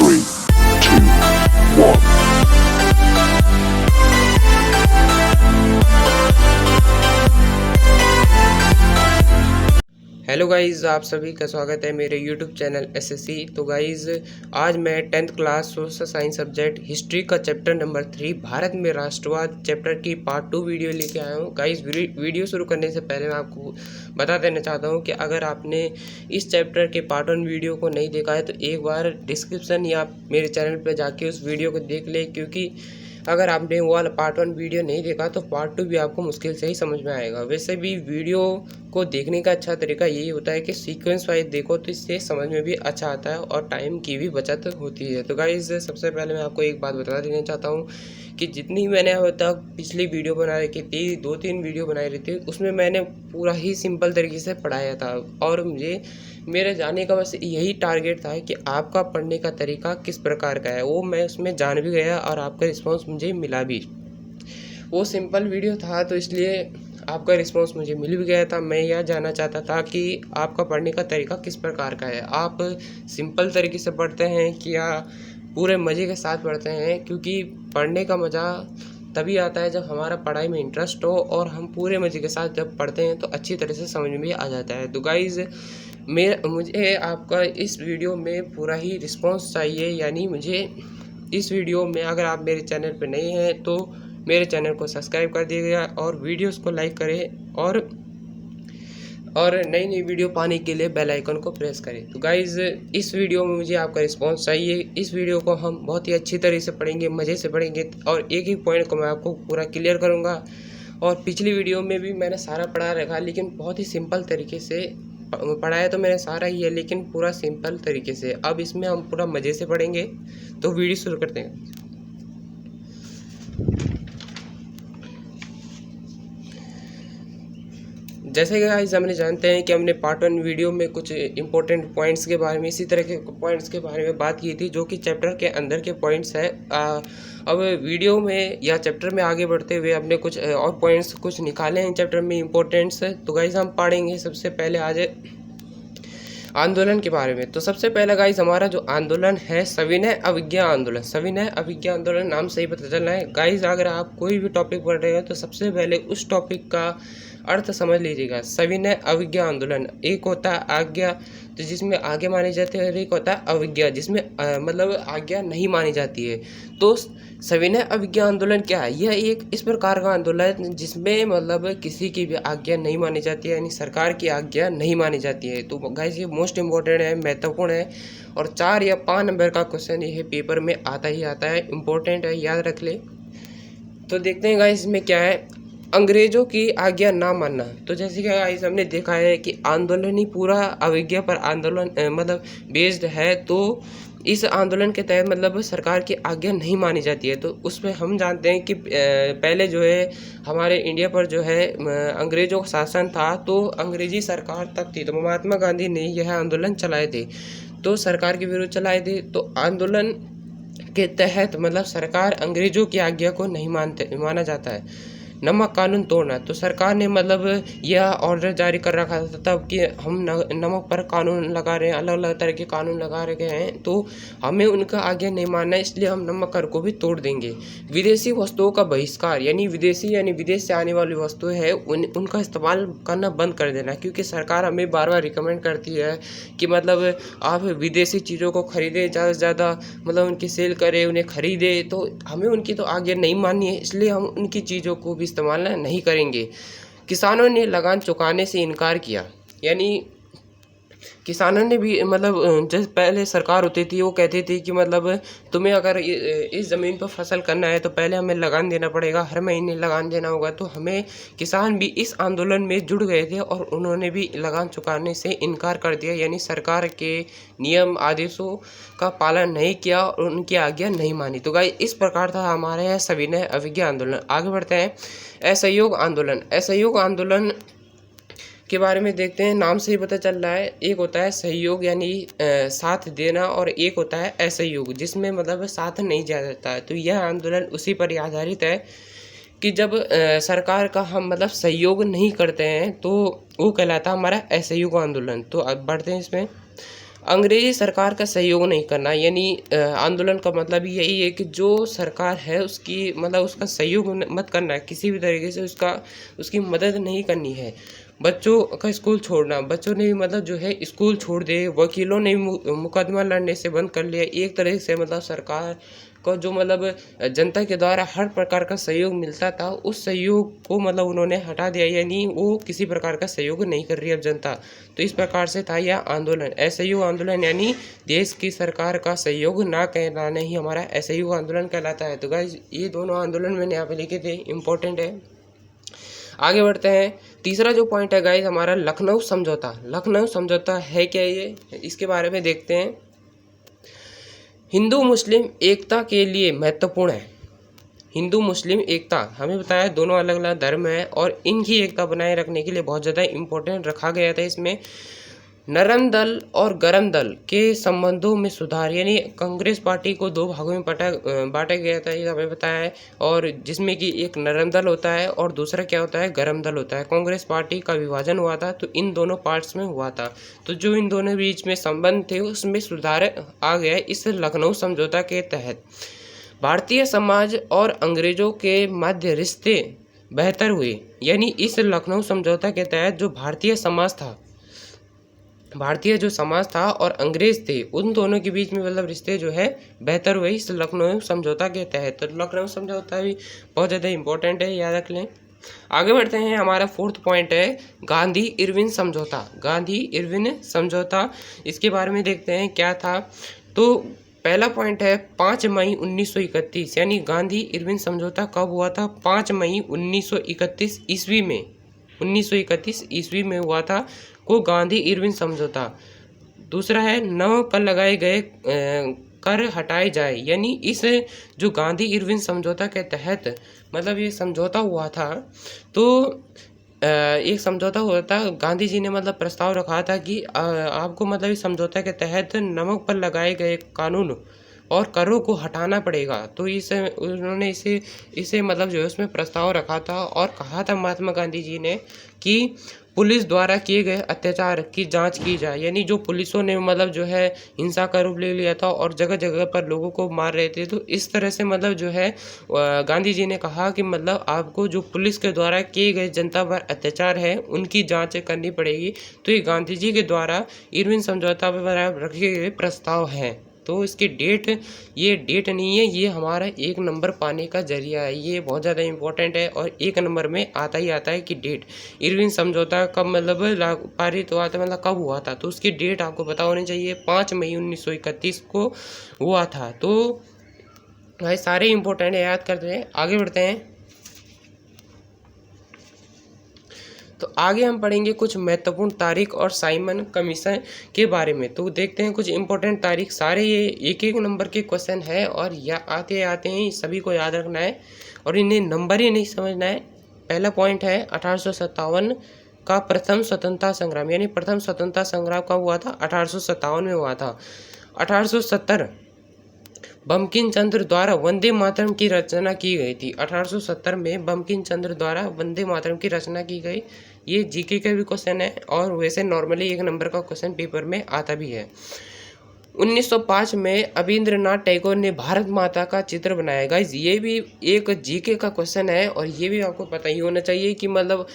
3, 2, 1. Hello guys, आप सभी का स्वागत है मेरे यूट्यूब चैनल एसएससी। तो गाइज़, आज मैं 10th class social science subject history का चैप्टर नंबर 3 भारत में राष्ट्रवाद चैप्टर की पार्ट 2 वीडियो लेके आया हूँ। गाइज़, वीडियो शुरू करने से पहले मैं आपको बता देना चाहता हूँ कि अगर आपने इस चैप्टर के पार्ट 1 वीडियो को नहीं देखा है तो एक बार डिस्क्रिप्शन या मेरे चैनल पर जाके उस वीडियो को देख ले, क्योंकि अगर आपने वो वाला पार्ट 1 वीडियो नहीं देखा तो पार्ट 2 भी आपको मुश्किल से ही समझ में आएगा। वैसे भी वीडियो को देखने का अच्छा तरीका यही होता है कि सीक्वेंस वाइज देखो तो इससे समझ में भी अच्छा आता है और टाइम की भी बचत होती है। तो गाइस, सबसे पहले मैं आपको एक बात बता देना चाहता हूँ कि जितनी मैंने अब तक पिछली वीडियो बना रखी थी, 2-3 वीडियो बनाई रही थी, उसमें मैंने पूरा ही सिंपल तरीके से पढ़ाया था और मुझे मेरे जाने का बस यही टारगेट था कि आपका पढ़ने का तरीका किस प्रकार का है, वो मैं उसमें जान भी गया और आपका रिस्पांस मुझे मिला भी। वो सिंपल वीडियो था तो इसलिए आपका रिस्पांस मुझे मिल भी गया था। मैं यह जानना चाहता था कि आपका पढ़ने का तरीका किस प्रकार का है, आप सिंपल तरीके से पढ़ते हैं कि या पूरे मज़े के साथ पढ़ते हैं, क्योंकि पढ़ने का मज़ा तभी आता है जब हमारा पढ़ाई में इंटरेस्ट हो और हम पूरे मज़े के साथ जब पढ़ते हैं तो अच्छी तरह से समझ में भी आ जाता है। तो गाइज़, मुझे आपका इस वीडियो में पूरा ही रिस्पांस चाहिए, यानी मुझे इस वीडियो में, अगर आप मेरे चैनल पर नए हैं तो मेरे चैनल को सब्सक्राइब कर दीजिएगा और वीडियोस को लाइक करें और नई नई वीडियो पाने के लिए बेल आइकन को प्रेस करें। तो गाइज़, इस वीडियो में मुझे आपका रिस्पांस चाहिए। इस वीडियो को हम बहुत ही अच्छी तरह से पढ़ेंगे, मज़े से पढ़ेंगे और एक एक पॉइंट को मैं आपको पूरा क्लियर करूँगा। और पिछली वीडियो में भी मैंने सारा पढ़ा रखा, लेकिन बहुत ही सिंपल तरीके से पढ़ाया तो मैंने सारा ही है, लेकिन पूरा सिंपल तरीके से। अब इसमें हम पूरा मज़े से पढ़ेंगे, तो वीडियो शुरू करते हैं। जैसे कि गाइस, हमने जानते हैं कि हमने पार्ट 1 वीडियो में कुछ इंपॉर्टेंट पॉइंट्स के बारे में, इसी तरह के पॉइंट्स के बारे में बात की थी जो कि चैप्टर के अंदर के पॉइंट्स है। अब वीडियो में या चैप्टर में आगे बढ़ते हुए हमने कुछ और पॉइंट्स कुछ निकाले हैं चैप्टर में इंपॉर्टेंट्स। तो गाइस, हम पढ़ेंगे सबसे पहले आज आंदोलन के बारे में। तो सबसे पहला गाइस, हमारा जो आंदोलन है सविनय अवज्ञा आंदोलन। सविनय अवज्ञा आंदोलन नाम से ही पता चल रहा है। गाइस, अगर आप कोई भी टॉपिक पढ़ रहे हो तो सबसे पहले उस टॉपिक का अर्थ समझ लीजिएगा। सविनय अवज्ञा आंदोलन, एक होता है आज्ञा, तो जिसमें आगे मानी जाती है, और एक होता है अवज्ञा, जिसमें मतलब आज्ञा नहीं मानी जाती है। तो सविनय अवज्ञा आंदोलन क्या है? यह एक इस प्रकार का आंदोलन जिसमें मतलब किसी की भी आज्ञा नहीं मानी जाती है, यानी सरकार की आज्ञा नहीं मानी जाती है। तो गाइस, ये मोस्ट इम्पोर्टेंट है, महत्वपूर्ण है और 4 या 5 नंबर का क्वेश्चन ये पेपर में आता ही आता है, इम्पोर्टेंट है, याद रख ले। तो देखते हैं गाइस इसमें क्या है। अंग्रेजों की आज्ञा ना मानना। तो जैसे कि गाइस, हमने देखा है कि आंदोलन ही पूरा अवज्ञा पर आंदोलन मतलब बेस्ड है। तो इस आंदोलन के तहत मतलब सरकार की आज्ञा नहीं मानी जाती है। तो उसमें हम जानते हैं कि पहले जो है हमारे इंडिया पर जो है अंग्रेजों का शासन था, तो अंग्रेजी सरकार तक थी। तो महात्मा गांधी ने यह आंदोलन चलाए थे, तो सरकार के विरुद्ध चलाए थे। तो आंदोलन के तहत मतलब सरकार अंग्रेजों की आज्ञा को नहीं माना जाता है। नमक कानून तोड़ना, तो सरकार ने मतलब यह ऑर्डर जारी कर रखा था तब कि हम नमक पर कानून लगा रहे हैं, अलग अलग तरह के कानून लगा रखे हैं, तो हमें उनका आज्ञा नहीं मानना है, इसलिए हम नमक कर को भी तोड़ देंगे। विदेशी वस्तुओं का बहिष्कार, यानी विदेश से आने वाली वस्तुएं हैं उनका इस्तेमाल करना बंद कर देना, क्योंकि सरकार हमें बार बार रिकमेंड करती है कि मतलब आप विदेशी चीज़ों को खरीदें, ज़्यादा से ज़्यादा मतलब उनकी सेल करें, उन्हें खरीदें। तो हमें उनकी तो आज्ञा नहीं माननी है, इसलिए हम उनकी चीज़ों को भी इस्तेमाल नहीं करेंगे। किसानों ने लगान चुकाने से इनकार किया, यानी किसानों ने भी मतलब जैसे पहले सरकार होती थी वो कहती थी कि मतलब तुम्हें अगर इस ज़मीन पर फसल करना है तो पहले हमें लगान देना पड़ेगा, हर महीने लगान देना होगा। तो हमें किसान भी इस आंदोलन में जुड़ गए थे और उन्होंने भी लगान चुकाने से इनकार कर दिया, यानी सरकार के नियम आदेशों का पालन नहीं किया और उनकी आज्ञा नहीं मानी। तो गाइस, इस प्रकार था हमारे यहाँ सविनय अवज्ञा आंदोलन। आगे बढ़ते हैं। असहयोग आंदोलन। असहयोग आंदोलन के बारे में देखते हैं, नाम से ही पता चल रहा है। एक होता है सहयोग यानी साथ देना, और एक होता है असहयोग जिसमें मतलब साथ नहीं दिया जाता है। तो यह आंदोलन उसी पर आधारित है कि जब सरकार का हम मतलब सहयोग नहीं करते हैं तो वो कहलाता है हमारा असहयोग आंदोलन। तो अब बढ़ते हैं इसमें। अंग्रेजी सरकार का सहयोग नहीं करना, यानी आंदोलन का मतलब यही है कि जो सरकार है उसकी मतलब उसका सहयोग मत करना है, किसी भी तरीके से उसकी मदद नहीं करनी है। बच्चों का स्कूल छोड़ना, बच्चों ने भी मतलब जो है स्कूल छोड़ दिए, वकीलों ने भी मुकदमा लड़ने से बंद कर लिया। एक तरह से मतलब सरकार को जो मतलब जनता के द्वारा हर प्रकार का सहयोग मिलता था, उस सहयोग को मतलब उन्होंने हटा दिया, यानी वो किसी प्रकार का सहयोग नहीं कर रही अब जनता। तो इस प्रकार से था यह आंदोलन, असहयोग आंदोलन, यानी देश की सरकार का सहयोग ना कहलाना ही हमारा असहयोग आंदोलन कहलाता है। तो गाइज ये दोनों आंदोलन मैंने यहाँ पे लिखे थे, इम्पोर्टेंट है। आगे बढ़ते हैं। तीसरा जो पॉइंट है गाइज हमारा लखनऊ समझौता। लखनऊ समझौता है क्या, ये इसके बारे में देखते हैं। हिंदू मुस्लिम एकता के लिए महत्वपूर्ण है। हिंदू मुस्लिम एकता हमें बताया दोनों अलग अलग धर्म है और इनकी एकता बनाए रखने के लिए बहुत ज़्यादा इम्पोर्टेंट रखा गया था। इसमें नरम दल और गरम दल के संबंधों में सुधार, यानी कांग्रेस पार्टी को दो भागों में बांटा गया था, ये हमें बताया है। और जिसमें कि एक नरम दल होता है और दूसरा क्या होता है, गरम दल होता है। कांग्रेस पार्टी का विभाजन हुआ था तो इन दोनों पार्ट्स में हुआ था, तो जो इन दोनों बीच में संबंध थे उसमें सुधार आ गया इस लखनऊ समझौता के तहत। भारतीय समाज और अंग्रेजों के मध्य रिश्ते बेहतर हुए, यानी इस लखनऊ समझौता के तहत जो भारतीय जो समाज था और अंग्रेज थे, उन दोनों के बीच में मतलब रिश्ते जो है बेहतर हुए इस लखनऊ समझौता के तहत। तो लखनऊ समझौता भी बहुत ज़्यादा इंपॉर्टेंट है, याद रख लें। आगे बढ़ते हैं। हमारा फोर्थ पॉइंट है गांधी इरविन समझौता। गांधी इरविन समझौता, इसके बारे में देखते हैं क्या था। तो पहला पॉइंट है 5 मई 1931, यानी गांधी इरविन समझौता कब हुआ था, 5 मई 1931 ईस्वी में, 1931 ईस्वी में हुआ था को गांधी इरविन समझौता। दूसरा है नव कर लगाए गए कर हटाए जाए, यानी इस जो गांधी इरविन समझौता के तहत मतलब ये समझौता हुआ था। तो एक समझौता हुआ था, गांधी जी ने मतलब प्रस्ताव रखा था कि आपको मतलब इस समझौता के तहत नमक पर लगाए गए कानून और करों को हटाना पड़ेगा। तो उन्होंने इसे मतलब जो है उसमें प्रस्ताव रखा था और कहा था महात्मा गांधी जी ने कि पुलिस द्वारा किए गए अत्याचार की जांच की जाए, यानी जो पुलिसों ने मतलब जो है हिंसा का रूप ले लिया था और जगह जगह पर लोगों को मार रहे थे। तो इस तरह से मतलब जो है गांधी जी ने कहा कि मतलब आपको जो पुलिस के द्वारा किए गए जनता पर अत्याचार है उनकी जांच करनी पड़ेगी। तो ये गांधी जी के द्वारा इरविन समझौता पर रखे गए प्रस्ताव हैं। तो इसकी डेट, ये डेट नहीं है, ये हमारा 1 नंबर पाने का जरिया है, ये बहुत ज़्यादा इंपॉर्टेंट है। और 1 नंबर में आता ही आता है कि डेट, इरविन समझौता कब मतलब पारित हुआ था, मतलब कब हुआ था, तो उसकी डेट आपको पता होनी चाहिए। 5 मई 1931 को हुआ था। तो भाई सारे इंपॉर्टेंट है, याद करते हैं। आगे बढ़ते हैं। तो आगे हम पढ़ेंगे कुछ महत्वपूर्ण तारीख और साइमन कमीशन के बारे में। तो देखते हैं कुछ इंपॉर्टेंट तारीख, सारे ये 1 नंबर के क्वेश्चन है और या आते हैं, सभी को याद रखना है और इन्हें नंबर ही नहीं समझना है। पहला पॉइंट है 1857 का प्रथम स्वतंत्रता संग्राम, यानी प्रथम स्वतंत्रता संग्राम कब हुआ था, 1857 में हुआ था। 1870 बंकिम चंद्र द्वारा वंदे मातरम की रचना की गई थी। 1870 में बंकिम चंद्र द्वारा वंदे मातरम की रचना की गई। ये जीके का भी क्वेश्चन है और वैसे नॉर्मली 1 नंबर का क्वेश्चन पेपर में आता भी है। 1905 में अबींद्रनाथ टैगोर ने भारत माता का चित्र बनाया। गाइज ये भी एक जीके का क्वेश्चन है और ये भी आपको पता ही होना चाहिए कि मतलब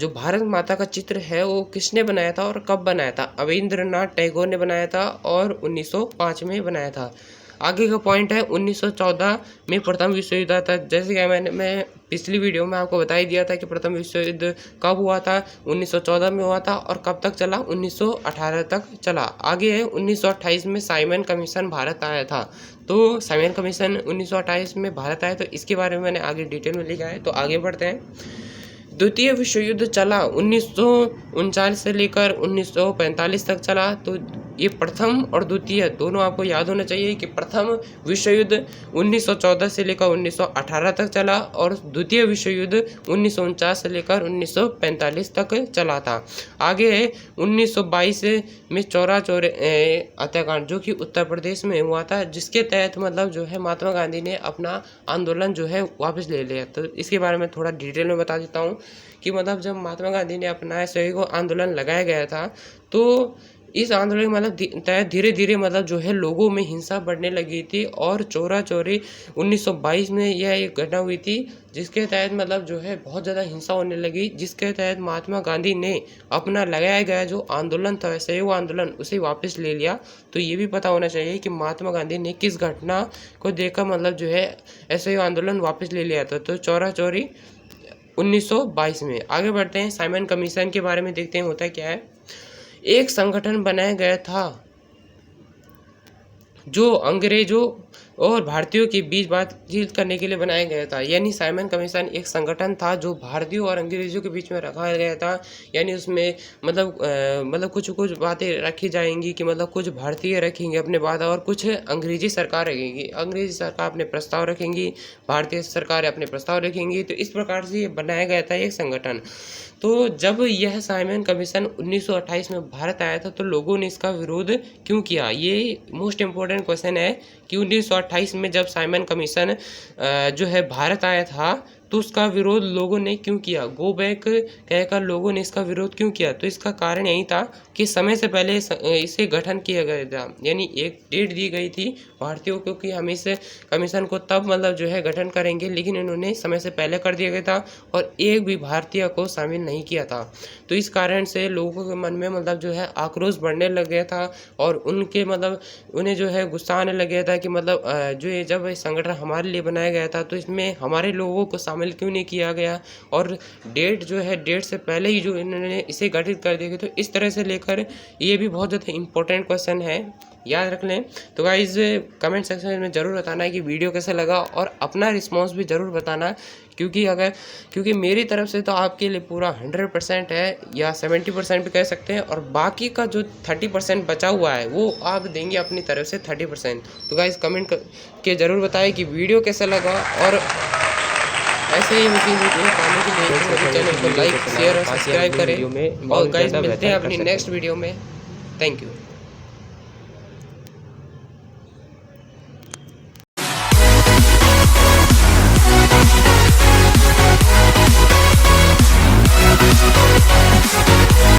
जो भारत माता का चित्र है वो किसने बनाया था और कब बनाया था। अबींद्रनाथ टैगोर ने बनाया था और 1905 में बनाया था। आगे का पॉइंट है 1914 में प्रथम विश्व युद्ध था। जैसे कि मैं पिछली वीडियो में आपको बता ही दिया था कि प्रथम विश्व युद्ध कब हुआ था, 1914 में हुआ था और कब तक चला, 1918 तक चला। आगे है 1928 में साइमन कमीशन भारत आया था। तो साइमन कमीशन 1928 में भारत आया, तो इसके बारे में मैंने आगे डिटेल में लिखा है। तो आगे बढ़ते हैं। द्वितीय विश्व युद्ध चला 1939 से लेकर 1945 तक चला। तो ये प्रथम और द्वितीय दोनों आपको याद होना चाहिए कि प्रथम विश्व युद्ध 1914 से लेकर 1918 तक चला और द्वितीय विश्व युद्ध 1949 से लेकर 1945 तक चला था। आगे है 1922 में चौरा चौरे हत्याकांड, जो कि उत्तर प्रदेश में हुआ था, जिसके तहत मतलब जो है महात्मा गांधी ने अपना आंदोलन जो है वापस ले लिया। तो इसके बारे में थोड़ा डिटेल में बता देता हूँ कि मतलब जब महात्मा गांधी ने अपना असहयोग आंदोलन लगाया गया था, तो इस आंदोलन मतलब तहत धीरे धीरे मतलब जो है लोगों में हिंसा बढ़ने लगी थी और चोरा चोरी 1922 में यह एक घटना हुई थी जिसके तहत मतलब जो है बहुत ज़्यादा हिंसा होने लगी, जिसके तहत महात्मा गांधी ने अपना लगाया गया जो आंदोलन था असहयोग आंदोलन उसे वापस ले लिया। तो ये भी पता होना चाहिए कि महात्मा गांधी ने किस घटना को देखकर मतलब जो है असहयोग आंदोलन वापस ले लिया था। तो चोरा चोरी 1922 में। आगे बढ़ते हैं, साइमन कमीशन के बारे में देखते हैं होता क्या है। एक संगठन बनाया गया था जो अंग्रेजों और भारतीयों के बीच बातचीत करने के लिए बनाया गया था। यानी साइमन कमीशन एक संगठन था जो भारतीयों और अंग्रेजों के बीच में रखा गया था। यानी उसमें मतलब कुछ कुछ बातें रखी जाएंगी कि मतलब कुछ भारतीय रखेंगे अपने बात और कुछ अंग्रेजी सरकार रखेंगी। अंग्रेजी सरकार अपने प्रस्ताव रखेंगी, भारतीय सरकार अपने प्रस्ताव रखेंगी। तो इस प्रकार से ये बनाया गया था एक संगठन। तो जब यह साइमन कमीशन 1928 में भारत आया था तो लोगों ने इसका विरोध क्यों किया, ये मोस्ट इम्पोर्टेंट क्वेश्चन है कि 1928 में जब साइमन कमीशन जो है भारत आया था तो उसका विरोध लोगों ने क्यों किया, गो बैक कहकर लोगों ने इसका विरोध क्यों किया। तो इसका कारण यही था कि समय से पहले इसे गठन किया गया था। यानी एक डेट दी गई थी भारतीयों को कि हम इस कमीशन को तब मतलब जो है गठन करेंगे, लेकिन इन्होंने समय से पहले कर दिया गया था और एक भी भारतीय को शामिल नहीं किया था। तो इस कारण से लोगों के मन में मतलब जो है आक्रोश बढ़ने लग गया था और उनके मतलब उन्हें जो है गुस्सा आने लग गया था कि मतलब जो ये जब संगठन हमारे लिए बनाया गया था तो इसमें हमारे लोगों को शामिल क्यों नहीं किया गया और डेट जो है डेट से पहले ही जो इन्होंने इसे गठित कर दिया। तो इस तरह से लेकर ये भी बहुत ज़्यादा इंपॉर्टेंट क्वेश्चन है, याद रख लें। तो गाइस कमेंट सेक्शन में ज़रूर बताना कि वीडियो कैसा लगा और अपना रिस्पांस भी ज़रूर बताना, क्योंकि मेरी तरफ से तो आपके लिए पूरा 100% है या 70% भी कह सकते हैं और बाकी का जो 30% बचा हुआ है वो आप देंगे अपनी तरफ से 30%। तो गाइस कमेंट के ज़रूर बताएं कि वीडियो कैसा लगा और ऐसे ही मुझे वीडियो पाने के लिए मेरे चैनल को लाइक शेयर और सब्सक्राइब करें। और गाइस मिलते हैं अपनी नेक्स्ट वीडियो में। Thank you.